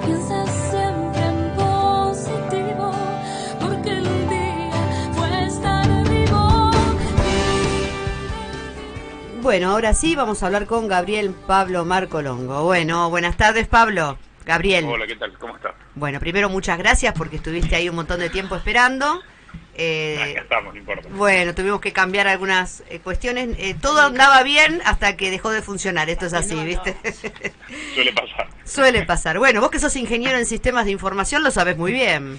Piensa siempre en positivo, porque el día fue estar vivo. Bueno, ahora sí vamos a hablar con Gabriel Pablo Marco Longo. Bueno, buenas tardes, Pablo. Gabriel. Hola, ¿qué tal? ¿Cómo estás? Bueno, primero muchas gracias porque estuviste ahí un montón de tiempo esperando. Acá estamos, no importa. Bueno, tuvimos que cambiar algunas cuestiones. Todo andaba bien hasta que dejó de funcionar. Esto es así, ¿viste? Suele pasar. Suele pasar. Bueno, vos que sos ingeniero en sistemas de información lo sabés muy bien.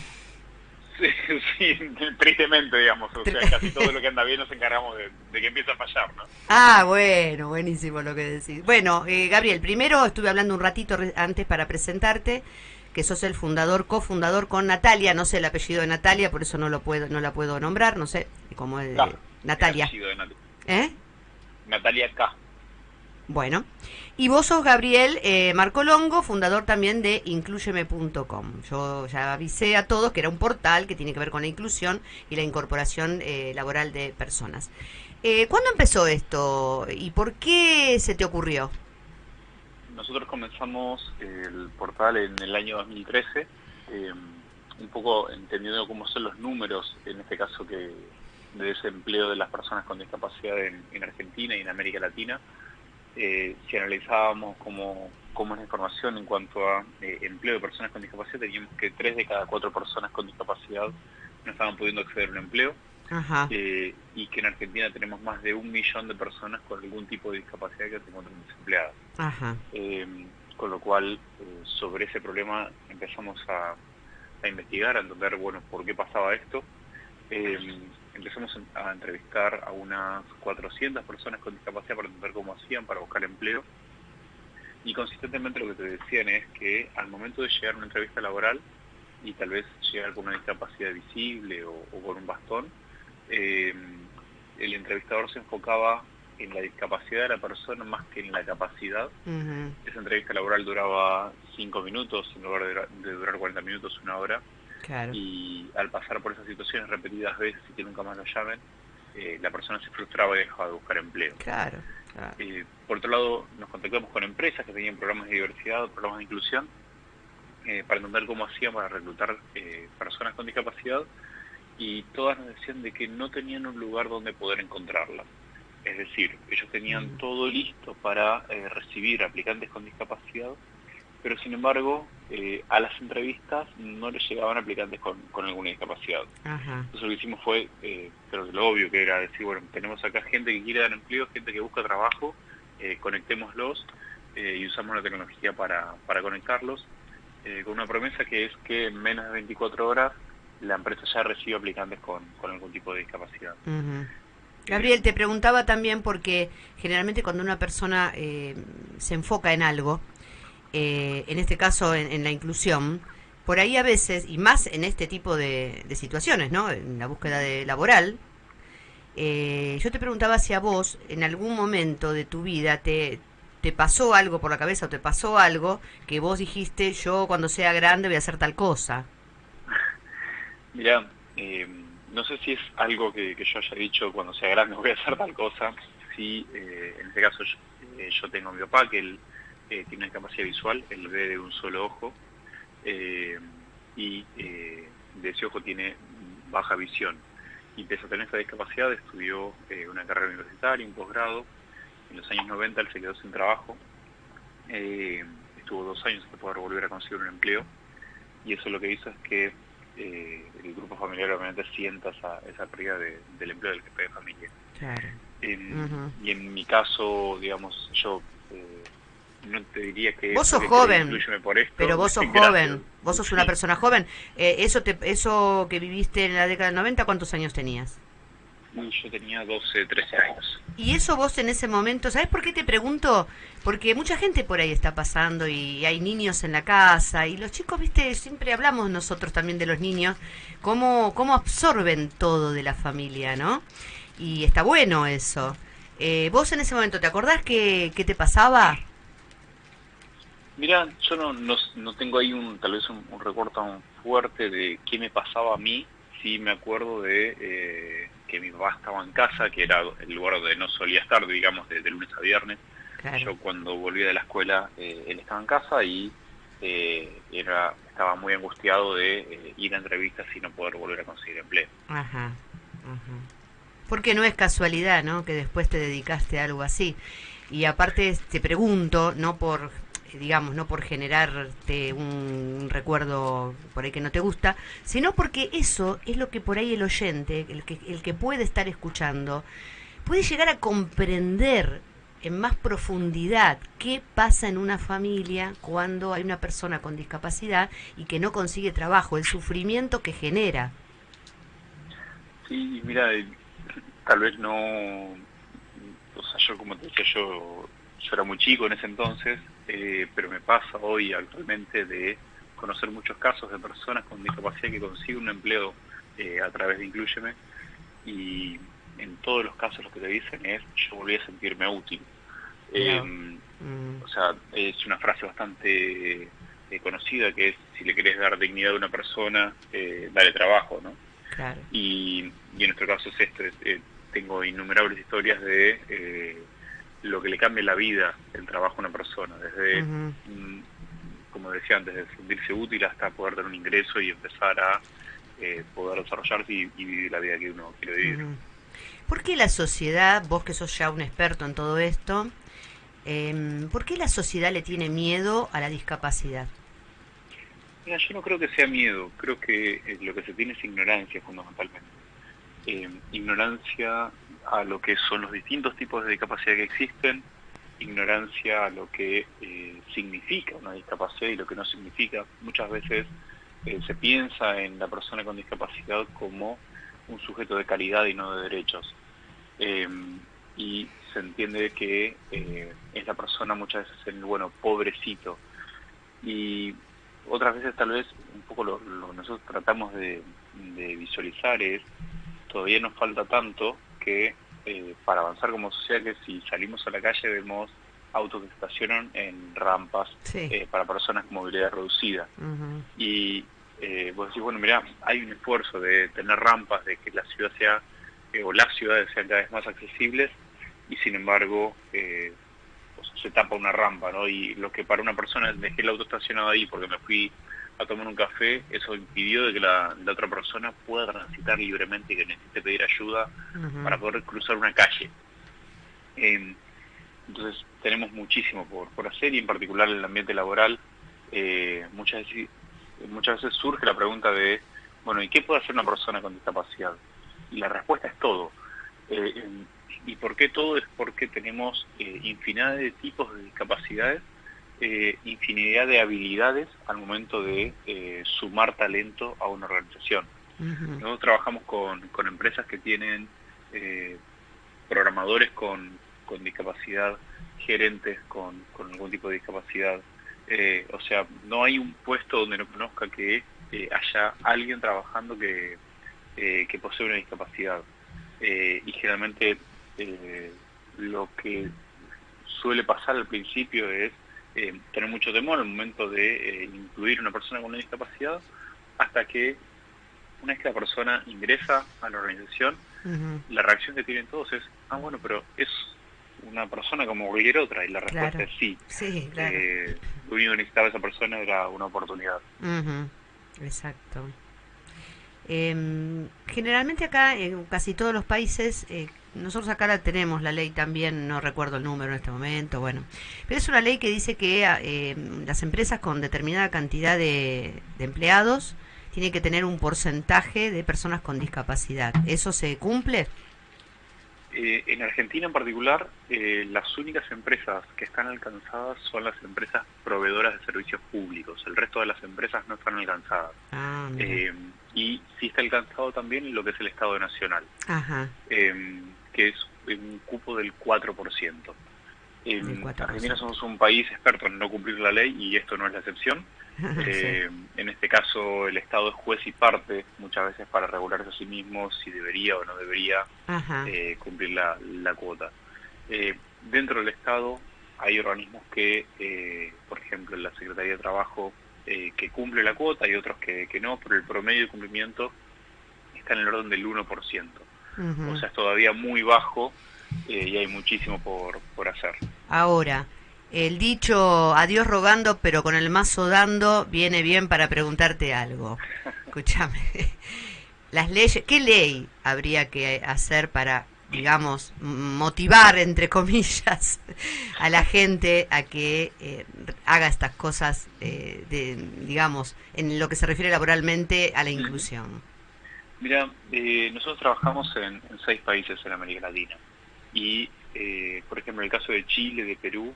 Sí, sí, tristemente, digamos. O sea, casi todo lo que anda bien nos encargamos de que empiece a fallar, ¿no? Ah, bueno, buenísimo lo que decís. Bueno, Gabriel, primero estuve hablando un ratito antes para presentarte, que sos el fundador, cofundador con Natalia, no sé el apellido de Natalia, por eso no la puedo nombrar, no sé cómo es K, Natalia. el apellido de ¿Eh? Natalia K. Bueno, y vos sos Gabriel Marco Longo, fundador también de incluyeme.com. Yo ya avisé a todos que era un portal que tiene que ver con la inclusión y la incorporación laboral de personas. ¿Cuándo empezó esto y por qué se te ocurrió? Nosotros comenzamos el portal en el año 2013, un poco entendiendo cómo son los números, en este caso que de desempleo de las personas con discapacidad en Argentina y en América Latina. Si analizábamos cómo es la información en cuanto a empleo de personas con discapacidad, teníamos que 3 de cada 4 personas con discapacidad no estaban pudiendo acceder a un empleo. Ajá. Y que en Argentina tenemos más de 1 millón de personas con algún tipo de discapacidad que se encuentran desempleadas. Ajá. Con lo cual, sobre ese problema empezamos a investigar, a entender, bueno, por qué pasaba esto. Empezamos a entrevistar a unas 400 personas con discapacidad para entender cómo hacían para buscar empleo. Y consistentemente lo que te decían es que al momento de llegar a una entrevista laboral y tal vez llegar con una discapacidad visible o con un bastón, el entrevistador se enfocaba en la discapacidad de la persona más que en la capacidad. Uh-huh. Esa entrevista laboral duraba 5 minutos en lugar de durar 40 minutos, 1 hora. Claro. Y al pasar por esas situaciones repetidas veces y que nunca más lo llamen, la persona se frustraba y dejaba de buscar empleo. Claro. Claro. Por otro lado, nos contactamos con empresas que tenían programas de diversidad, programas de inclusión, para entender cómo hacían para reclutar personas con discapacidad, y todas nos decían de que no tenían un lugar donde poder encontrarlas. Es decir, ellos tenían todo listo para recibir aplicantes con discapacidad, pero sin embargo a las entrevistas no les llegaban aplicantes con alguna discapacidad. Ajá. Entonces lo que hicimos fue, creo que lo obvio, que era decir, bueno, tenemos acá gente que quiere dar empleo, gente que busca trabajo, conectémoslos y usamos la tecnología para conectarlos, con una promesa que es que en menos de 24 horas la empresa ya recibe aplicantes con algún tipo de discapacidad. Uh-huh. Gabriel, te preguntaba también porque generalmente cuando una persona se enfoca en algo, en este caso en la inclusión, por ahí a veces, y más en este tipo de situaciones, ¿no? En la búsqueda de laboral, yo te preguntaba si a vos en algún momento de tu vida te pasó algo por la cabeza o te pasó algo que vos dijiste, yo cuando sea grande voy a hacer tal cosa. Mirá, no sé si es algo que yo haya dicho cuando sea grande voy a hacer tal cosa. Sí, en este caso yo tengo a mi papá, que él tiene una discapacidad visual, él ve de un solo ojo, y de ese ojo tiene baja visión. Y pese a tener esa discapacidad, estudió una carrera universitaria, un posgrado. En los años 90 él se quedó sin trabajo, estuvo 2 años hasta poder volver a conseguir un empleo, y eso lo que hizo es que el grupo familiar obviamente sienta esa pérdida del empleo del jefe de familia. Claro. Y en mi caso, digamos, yo no te diría que vos sos joven, por esto, pero vos sos joven, vos sos una persona joven. Eso que viviste en la década del 90, ¿cuántos años tenías? Yo tenía 12, 13 años. Y eso vos en ese momento, ¿sabés por qué te pregunto? Porque mucha gente por ahí está pasando y hay niños en la casa y los chicos, viste, siempre hablamos nosotros también de los niños, cómo absorben todo de la familia, ¿no? Y está bueno eso. Vos en ese momento, ¿te acordás qué te pasaba? Mirá, yo no tengo ahí tal vez un recuerdo tan fuerte de qué me pasaba a mí. Sí me acuerdo de que mi papá estaba en casa, que era el lugar donde no solía estar, digamos, de lunes a viernes. Claro. Yo cuando volvía de la escuela, él estaba en casa y estaba muy angustiado de ir a entrevistas y no poder volver a conseguir empleo. Ajá, ajá. Porque no es casualidad, ¿no? Que después te dedicaste a algo así. Y aparte te pregunto, no por, digamos, no por generarte un recuerdo por ahí que no te gusta, sino porque eso es lo que por ahí el oyente, el que puede estar escuchando, puede llegar a comprender en más profundidad qué pasa en una familia cuando hay una persona con discapacidad y que no consigue trabajo, el sufrimiento que genera. Sí, mira, tal vez no, o sea, yo como te decía, yo era muy chico en ese entonces, pero me pasa hoy actualmente de conocer muchos casos de personas con discapacidad que consiguen un empleo a través de Inclúyeme, y en todos los casos lo que te dicen es: yo volví a sentirme útil. Mira, Eh, mm, o sea, es una frase bastante conocida, que es: si le querés dar dignidad a una persona, dale trabajo, ¿no? claro. Y en nuestro caso es esto, tengo innumerables historias de lo que le cambia la vida el trabajo a una persona, desde, Ujú, como decía antes, de sentirse útil hasta poder tener un ingreso y empezar a poder desarrollarse y vivir la vida que uno quiere vivir. ujú. ¿Por qué la sociedad, vos que sos ya un experto en todo esto, por qué la sociedad le tiene miedo a la discapacidad? Mira, yo no creo que sea miedo, creo que lo que se tiene es ignorancia fundamentalmente. Ignorancia a lo que son los distintos tipos de discapacidad que existen, ignorancia a lo que significa una discapacidad y lo que no significa. Muchas veces se piensa en la persona con discapacidad como un sujeto de calidad y no de derechos. Eh, y se entiende que es la persona muchas veces el, bueno, pobrecito. Y otras veces tal vez un poco lo que nosotros tratamos de visualizar es: todavía nos falta tanto que para avanzar como sociedad, que si salimos a la calle vemos autos que se estacionan en rampas Sí. para personas con movilidad reducida. Ujú, Y vos decís, bueno, mirá, hay un esfuerzo de tener rampas, de que la ciudad sea, o las ciudades sean cada vez más accesibles, y sin embargo se tapa una rampa, ¿no? Y lo que para una persona, dejé el auto estacionado ahí porque me fui a tomar un café, eso impidió de que la otra persona pueda transitar libremente y que necesite pedir ayuda ujú. para poder cruzar una calle. Eh, entonces tenemos muchísimo por hacer, y en particular en el ambiente laboral muchas veces surge la pregunta de, bueno, ¿y qué puede hacer una persona con discapacidad? Y la respuesta es todo. Eh, ¿Y por qué todo? Es porque tenemos infinidad de tipos de discapacidades, infinidad de habilidades al momento de sumar talento a una organización. Ujú, Nosotros trabajamos con empresas que tienen eh, programadores con discapacidad, gerentes con algún tipo de discapacidad. O sea, no hay un puesto donde no conozca que haya alguien trabajando que posee una discapacidad. Y generalmente eh, lo que suele pasar al principio es tener mucho temor al momento de incluir una persona con una discapacidad, hasta que una vez que la persona ingresa a la organización, ujú. la reacción que tienen todos es: ah, bueno, pero es una persona como cualquier otra, y la respuesta Claro. es sí. Sí, claro. Lo único que necesitaba esa persona era una oportunidad. Ujú, exacto. Generalmente acá, en casi todos los países, nosotros acá la tenemos, la ley también, no recuerdo el número en este momento, bueno, pero es una ley que dice que las empresas con determinada cantidad de empleados tienen que tener un porcentaje de personas con discapacidad. ¿Eso se cumple? En Argentina en particular, las únicas empresas que están alcanzadas son las empresas proveedoras de servicios públicos. El resto de las empresas no están alcanzadas. Ah, mira. Eh, y sí está alcanzado también lo que es el Estado Nacional, Ajá, que es un cupo del 4%. del En Argentina 4%. somos un país experto en no cumplir la ley, y esto no es la excepción. Sí. En este caso el Estado es juez y parte muchas veces para regularse a sí mismo si debería o no debería Ajá. cumplir la cuota. Dentro del Estado hay organismos que, por ejemplo, la Secretaría de Trabajo, que cumple la cuota, y otros que no, pero el promedio de cumplimiento está en el orden del 1%. O Ujú. sea, es todavía muy bajo, y hay muchísimo por hacer. Ahora, El dicho a Dios rogando, pero con el mazo dando, viene bien para preguntarte algo. Escúchame. Las leyes, ¿qué ley habría que hacer para, digamos, motivar, entre comillas, a la gente a que haga estas cosas, digamos, en lo que se refiere laboralmente a la Ujú. inclusión? Mira, nosotros trabajamos en 6 países en América Latina y, por ejemplo, en el caso de Chile, de Perú,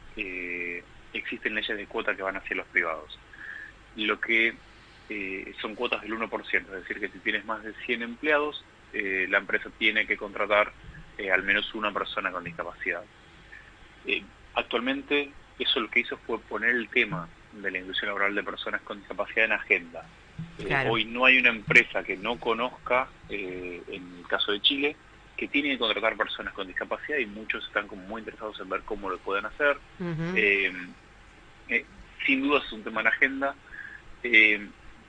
existen leyes de cuota que van hacia los privados. Lo que son cuotas del 1%, es decir, que si tienes más de 100 empleados, la empresa tiene que contratar al menos una persona con discapacidad. Actualmente, eso lo que hizo fue poner el tema de la inclusión laboral de personas con discapacidad en agenda. Claro. Hoy no hay una empresa que no conozca, en el caso de Chile, que tiene que contratar personas con discapacidad y muchos están como muy interesados en ver cómo lo pueden hacer. Ujú. Eh, eh, Sin duda es un tema en agenda. Eh,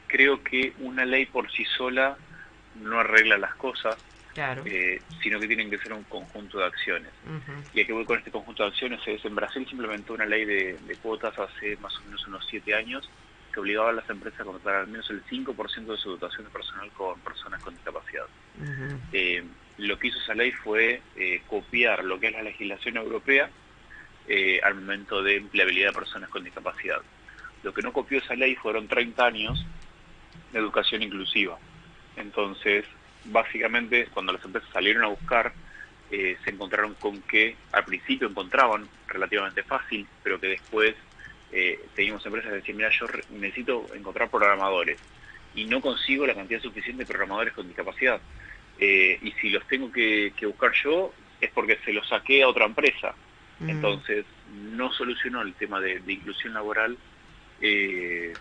Creo que una ley por sí sola no arregla las cosas, Claro. sino que tienen que ser un conjunto de acciones. Ujú. Y a qué voy con este conjunto de acciones es, en Brasil se implementó una ley de cuotas hace más o menos unos 7 años que obligaba a las empresas a contratar al menos el 5% de su dotación de personal con personas con discapacidad. Ujú. Eh, lo que hizo esa ley fue copiar lo que es la legislación europea al momento de empleabilidad de personas con discapacidad. Lo que no copió esa ley fueron 30 años de educación inclusiva. Entonces, básicamente, cuando las empresas salieron a buscar, se encontraron con que al principio encontraban relativamente fácil, pero que después teníamos empresas que decían, mira, yo necesito encontrar programadores y no consigo la cantidad suficiente de programadores con discapacidad. Y si los tengo que buscar yo, es porque se los saqué a otra empresa. Mm. Entonces, no solucionó el tema de inclusión laboral eh,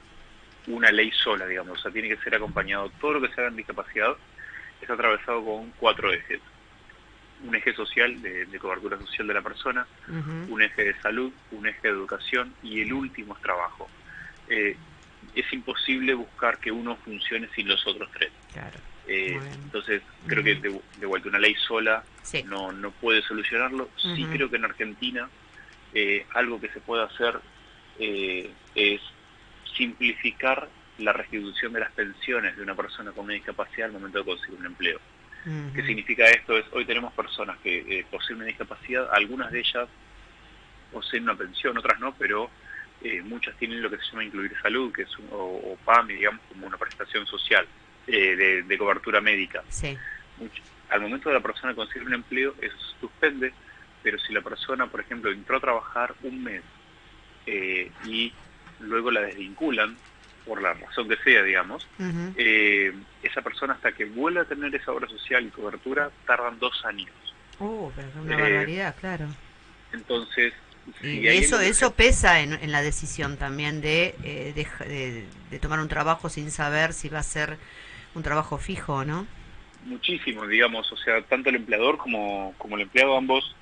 una ley sola, digamos. O sea, tiene que ser acompañado, todo lo que se haga en discapacidad está atravesado con 4 ejes. Un eje social, de cobertura social de la persona, Ujú. un eje de salud, un eje de educación y el último es trabajo. Eh, es imposible buscar que uno funcione sin los otros tres. Claro. Muy bien. Entonces, creo que Ujú. de vuelta una ley sola Sí. no puede solucionarlo. Sí Ujú. creo que en Argentina algo que se puede hacer es simplificar la restitución de las pensiones de una persona con una discapacidad al momento de conseguir un empleo. ¿Qué Ujú. significa esto? Hoy tenemos personas que poseen una discapacidad, algunas de ellas poseen una pensión, otras no, pero muchas tienen lo que se llama incluir salud, que es o PAMI, digamos, como una prestación social de cobertura médica. Sí. Al momento de la persona conseguir un empleo, eso se suspende, pero si la persona, por ejemplo, entró a trabajar un mes y luego la desvinculan, por la razón que sea, digamos, Ujú. esa persona hasta que vuelva a tener esa obra social y cobertura tardan 2 años. Pero es una Eh, barbaridad, claro. entonces, si Y hay algo eso que eso se... pesa en la decisión también de tomar un trabajo sin saber si va a ser un trabajo fijo o no. Muchísimo, digamos, o sea, tanto el empleador como el empleado, ambos,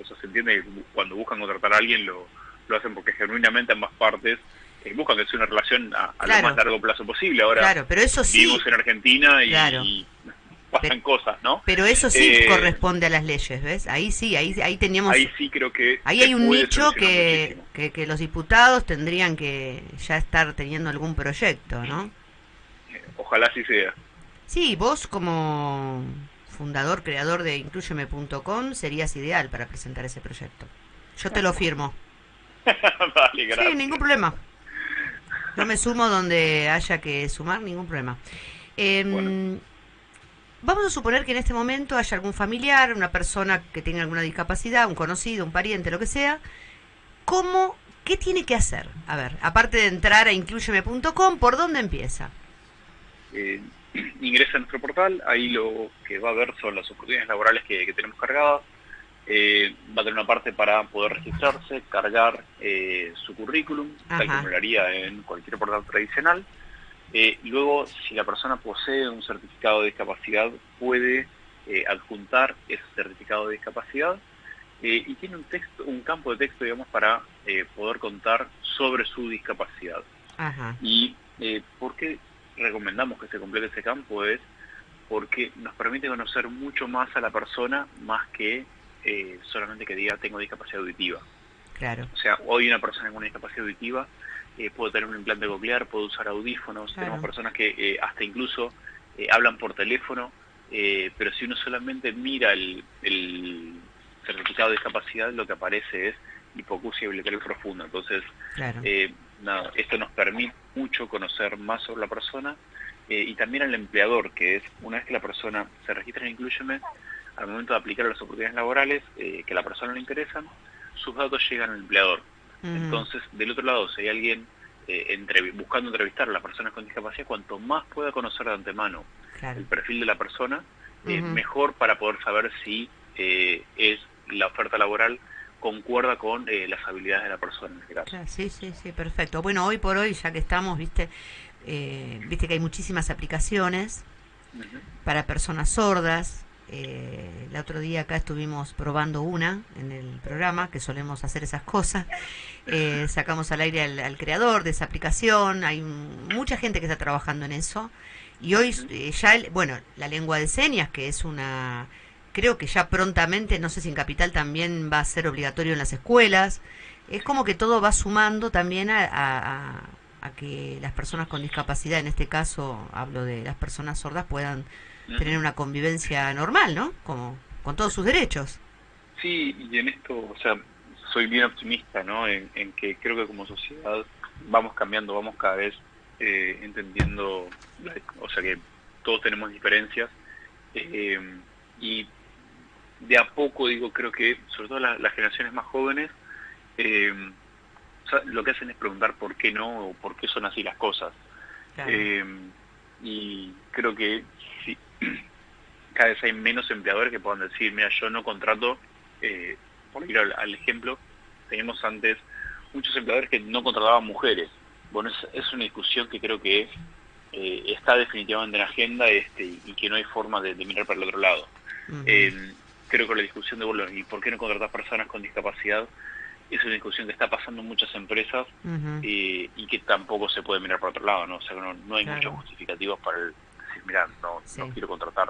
o sea, se entiende que cuando buscan contratar a alguien lo hacen porque genuinamente ambas partes buscan que sea una relación a lo más Claro, largo plazo posible. Ahora, claro, pero eso sí, vivimos en Argentina claro. y Pero, pasan cosas, ¿no? pero eso sí Eh, corresponde a las leyes, ¿ves? Ahí sí, ahí teníamos, Ahí sí creo que ahí se hay un puede nicho solucionar muchísimo. que los diputados tendrían que ya estar teniendo algún proyecto, ¿no? Ojalá así sea. Sí, vos como fundador, creador de incluyeme.com serías ideal para presentar ese proyecto. Yo te lo firmo. Vale, Sí, ningún gracias. problema. Yo me sumo donde haya que sumar, ningún problema. Bueno, Em, Vamos a suponer que en este momento haya algún familiar, una persona que tenga alguna discapacidad, un conocido, un pariente, lo que sea. ¿Cómo, qué tiene que hacer? A ver, aparte de entrar a incluyeme.com, ¿por dónde empieza? eh, ingresa a nuestro portal, ahí lo que va a ver son las oportunidades laborales que tenemos cargadas. Va a tener una parte para poder registrarse, cargar su currículum, tal como Ajá. lo haría en cualquier portal tradicional. Luego, si la persona posee un certificado de discapacidad, puede adjuntar ese certificado de discapacidad y tiene un campo de texto, digamos, para poder contar sobre su discapacidad. Ajá. Y ¿por qué recomendamos que se complete ese campo? Es porque nos permite conocer mucho más a la persona, más que solamente que diga tengo discapacidad auditiva. Claro, O sea, hoy una persona con una discapacidad auditiva puede tener un implante coclear, puede usar audífonos, claro. tenemos personas que hasta incluso hablan por teléfono, pero si uno solamente mira el certificado de discapacidad, lo que aparece es hipoacusia bilateral profunda. Entonces, Claro. nada, esto nos permite mucho conocer más sobre la persona y también al empleador, que es, una vez que la persona se registra en Incluyeme, al momento de aplicar a las oportunidades laborales que a la persona le interesan, sus datos llegan al empleador. Entonces, del otro lado, si hay alguien buscando entrevistar a las personas con discapacidad, cuanto más pueda conocer de antemano Claro. el perfil de la persona, mejor para poder saber si es la oferta laboral concuerda con las habilidades de la persona en este caso. Claro, sí, sí, sí, perfecto. Bueno, hoy por hoy, ya que estamos, viste que hay muchísimas aplicaciones Ujú. para personas sordas. El otro día acá estuvimos probando una en el programa, que solemos hacer esas cosas. Sacamos al aire al creador de esa aplicación. Hay mucha gente que está trabajando en eso. Y hoy ya, bueno, la lengua de señas, que es una... Creo que ya prontamente, no sé si en Capital también va a ser obligatorio en las escuelas. Es como que todo va sumando también a que las personas con discapacidad, en este caso hablo de las personas sordas, puedan tener Ujú. una convivencia normal, ¿no? Como con todos sus derechos. Sí, y en esto, o sea, soy bien optimista, ¿no? En que creo que como sociedad vamos cambiando, vamos cada vez entendiendo, o sea, que todos tenemos diferencias eh, y de a poco, digo, creo que sobre todo las generaciones más jóvenes eh, o sea, lo que hacen es preguntar por qué no o por qué son así las cosas. Claro. Eh, y creo que sí, cada vez hay menos empleadores que puedan decir, mira, yo no contrato, por ir al ejemplo, teníamos antes muchos empleadores que no contrataban mujeres. Bueno, es una discusión que creo que está definitivamente en la agenda y que no hay forma de mirar para el otro lado. Ujú. Eh, creo que la discusión de, bueno, ¿y por qué no contratar personas con discapacidad? Es una discusión que está pasando en muchas empresas Ujú. y que tampoco se puede mirar para otro lado, ¿no? O sea, no hay muchos Claro. justificativos para decir, mira, no Sí. quiero contratar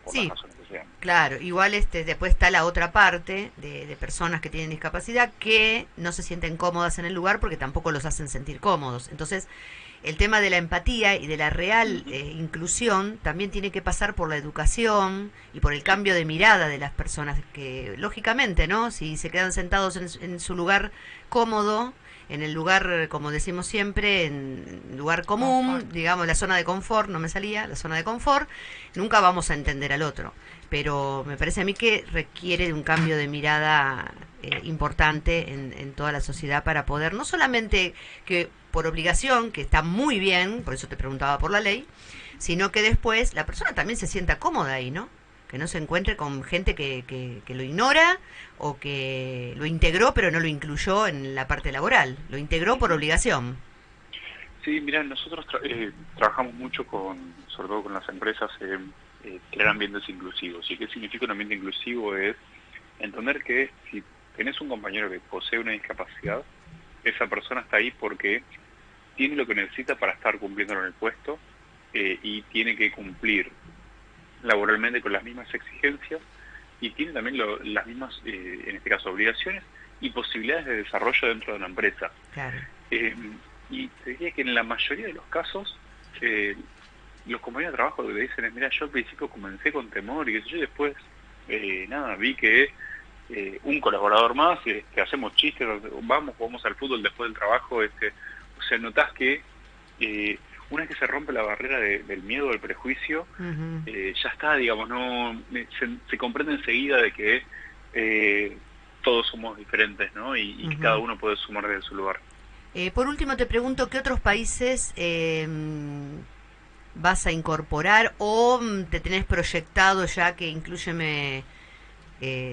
por las Sí, razones que sean. claro, igual después está la otra parte de personas que tienen discapacidad que no se sienten cómodas en el lugar porque tampoco los hacen sentir cómodos. Entonces, el tema de la empatía y de la real Ujú. inclusión también tiene que pasar por la educación y por el Sí. cambio de mirada de las personas que, lógicamente, ¿no? Si se quedan sentados en su lugar cómodo, en el lugar, como decimos siempre, en lugar común, digamos, la zona de confort, no me salía, la zona de confort, nunca vamos a entender al otro. Pero me parece a mí que requiere de un cambio de mirada importante en toda la sociedad para poder, no solamente que por obligación, que está muy bien, por eso te preguntaba por la ley, sino que después la persona también se sienta cómoda ahí, ¿no? Que no se encuentre con gente que lo ignora o que lo integró pero no lo incluyó en la parte laboral, lo integró por Ujú. obligación. Sí, mira, nosotros trabajamos mucho sobre todo con las empresas, crear ambientes inclusivos. ¿Y qué significa un ambiente inclusivo? Es entender que si tenés un compañero que posee una discapacidad, esa persona está ahí porque tiene lo que necesita para estar cumpliendo en el puesto y tiene que cumplir laboralmente con las mismas exigencias y tiene también las mismas, en este caso, obligaciones y posibilidades de desarrollo dentro de una empresa. Claro. Eh, y te diría que en la mayoría de los casos, los compañeros de trabajo lo que te dicen es, mira, yo al principio comencé con temor y yo después, nada, vi que un colaborador más, que hacemos chistes, vamos al fútbol después del trabajo, o sea, notás que una vez que se rompe la barrera del miedo, del prejuicio, Ujú. ya está, digamos, no se comprende enseguida de que todos somos diferentes, ¿no? Y que cada Ujú. uno puede sumar desde su lugar. Por último, te pregunto, ¿qué otros países vas a incorporar o te tenés proyectado ya que Inclúyeme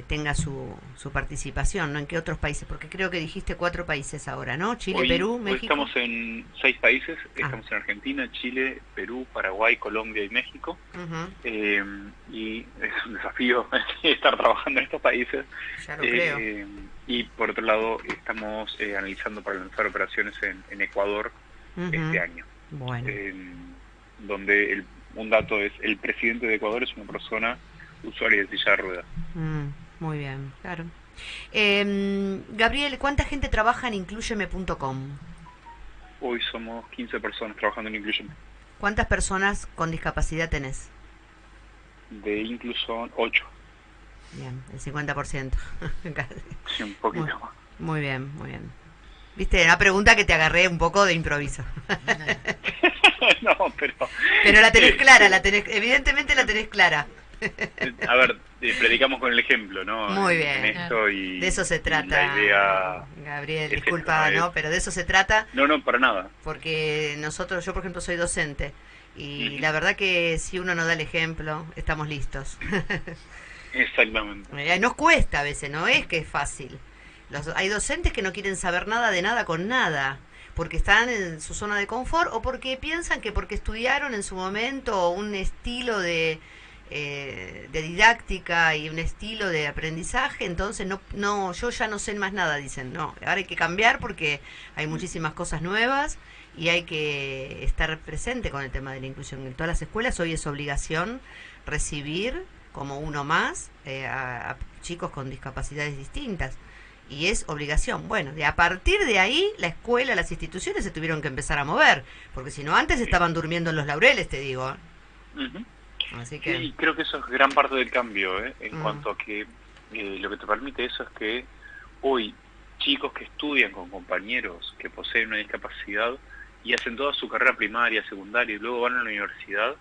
tenga su participación, ¿no? ¿En qué otros países? Porque creo que dijiste 4 países ahora, ¿no? Chile, Perú, Hoy México. estamos en 6 países, Ah, estamos en Argentina, Chile, Perú, Paraguay, Colombia y México. ujú, Eh, y es un desafío estar trabajando en estos países. ya lo creo. Y por otro lado, estamos analizando para lanzar operaciones en Ecuador este Ujú. año. Bueno, Eh, donde un dato es, el presidente de Ecuador es una persona usuaria de silla de ruedas. mm, muy bien, claro. Gabriel, ¿cuánta gente trabaja en incluyeme.com? Hoy somos 15 personas trabajando en Inclusion. ¿Cuántas personas con discapacidad tenés? De Inclusion 8. Bien, el 50%. Sí, un poquito Muy, más. muy bien, muy bien. Viste, una pregunta que te agarré un poco de improviso. No, pero... Pero la tenés clara, evidentemente la tenés clara. A ver, predicamos con el ejemplo, ¿no? Muy En bien. esto y, De eso se y trata, la idea Gabriel, es disculpa, esta, ¿no? Pero de eso se trata, No, para nada. porque nosotros, yo por ejemplo soy docente, y Ujú. la verdad que si uno no da el ejemplo, estamos listos. Exactamente. Nos cuesta a veces, no es que es fácil. Hay docentes que no quieren saber nada de nada con nada, porque están en su zona de confort o porque piensan que porque estudiaron en su momento un estilo de didáctica y un estilo de aprendizaje, entonces yo ya no sé más nada, dicen. No, ahora hay que cambiar porque hay muchísimas cosas nuevas y hay que estar presente con el tema de la inclusión. En todas las escuelas hoy es obligación recibir como uno más a chicos con discapacidades distintas. Y es obligación. Bueno, a partir de ahí, la escuela, las instituciones se tuvieron que empezar a mover. Porque si no, antes estaban durmiendo en los laureles, te digo. Ujú. Así que... Sí, creo que eso es gran parte del cambio, en Mm. cuanto a que lo que te permite eso es que hoy chicos que estudian con compañeros que poseen una discapacidad y hacen toda su carrera primaria, secundaria y luego van a la universidad,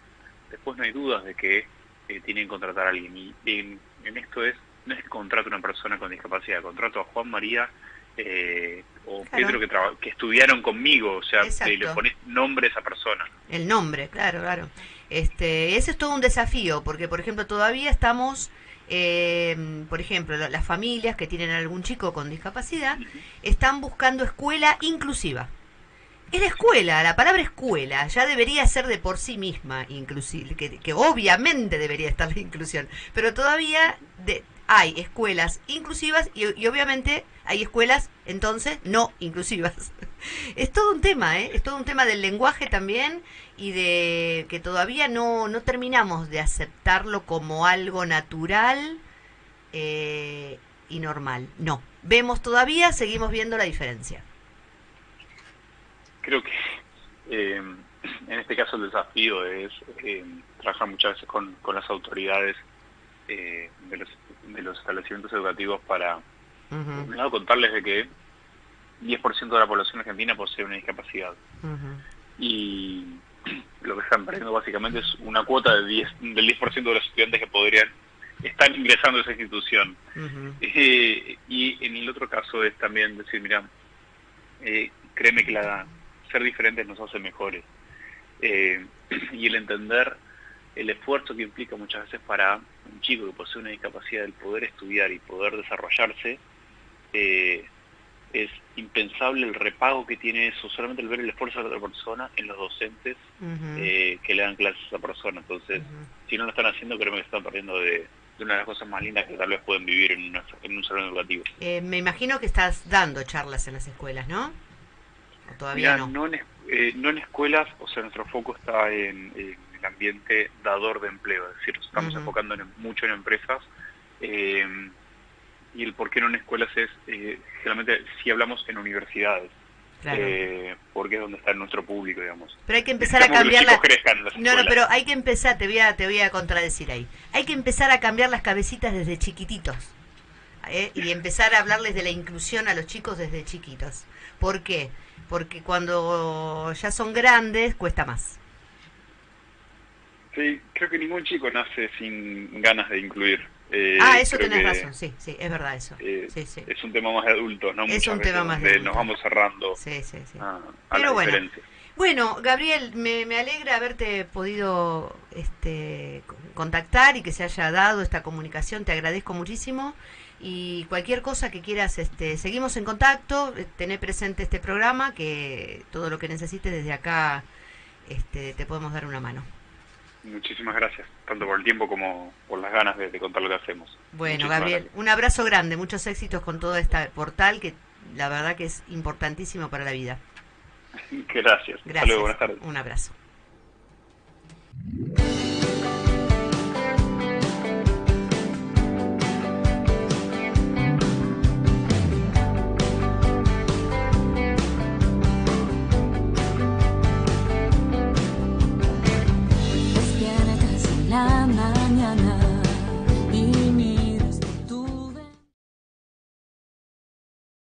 después no hay dudas de que tienen que contratar a alguien. Y en esto no es que contrato a una persona con discapacidad, contrato a Juan María o Claro. Pedro que estudiaron conmigo, o sea, Exacto. le pones nombre a esa persona. El nombre, claro, claro. Ese es todo un desafío, porque por ejemplo todavía estamos, por ejemplo, las familias que tienen algún chico con discapacidad están buscando escuela inclusiva. Es la escuela, la palabra escuela ya debería ser de por sí misma inclusive, que obviamente debería estar la inclusión, pero todavía hay escuelas inclusivas y obviamente hay escuelas entonces no inclusivas. Es todo un tema, es todo un tema del lenguaje también y de que todavía no terminamos de aceptarlo como algo natural y normal. No, seguimos viendo la diferencia. Creo que en este caso el desafío es trabajar muchas veces con las autoridades de los establecimientos educativos para, por un lado, contarles de que 10% de la población argentina posee una discapacidad. Y lo que están perdiendo básicamente es una cuota del 10% de los estudiantes que podrían estar ingresando a esa institución. Y en el otro caso es también decir, mira, créeme que ser diferentes nos hace mejores. Y el entender el esfuerzo que implica muchas veces para un chico que posee una discapacidad el poder estudiar y poder desarrollarse, es impensable el repago que tiene eso, solamente el ver el esfuerzo de la otra persona en los docentes que le dan clases a esa persona. Entonces, si no lo están haciendo, creo que están perdiendo de una de las cosas más lindas que tal vez pueden vivir en un salón educativo. Me imagino que estás dando charlas en las escuelas, ¿no? ¿O todavía Mirá, no? no en escuelas, o sea, nuestro foco está en el ambiente dador de empleo, es decir, nos estamos enfocando mucho en empresas, y el por qué no en escuelas es, generalmente, si hablamos en universidades, Claro. Porque es donde está nuestro público, digamos. Pero hay que empezar a cambiar las... No, pero hay que empezar, te voy a contradecir ahí. Hay que empezar a cambiar las cabecitas desde chiquititos. Y empezar a hablarles de la inclusión a los chicos desde chiquitos. ¿Por qué? Porque cuando ya son grandes cuesta más. Sí, creo que ningún chico nace sin ganas de incluir. Eso tenés razón, sí, es verdad eso. Sí. Es un tema más de adultos, ¿no? Es un tema más de adultos. Nos vamos cerrando a Pero las diferencias. Bueno, Gabriel, me alegra haberte podido contactar y que se haya dado esta comunicación, te agradezco muchísimo. Y cualquier cosa que quieras, seguimos en contacto, tener presente este programa, que todo lo que necesites desde acá te podemos dar una mano. Muchísimas gracias, tanto por el tiempo como por las ganas de contar lo que hacemos. Bueno, Gabriel, un abrazo grande, muchos éxitos con todo este portal que la verdad que es importantísimo para la vida. Gracias. Hasta luego, buenas tardes. Un abrazo. mañana.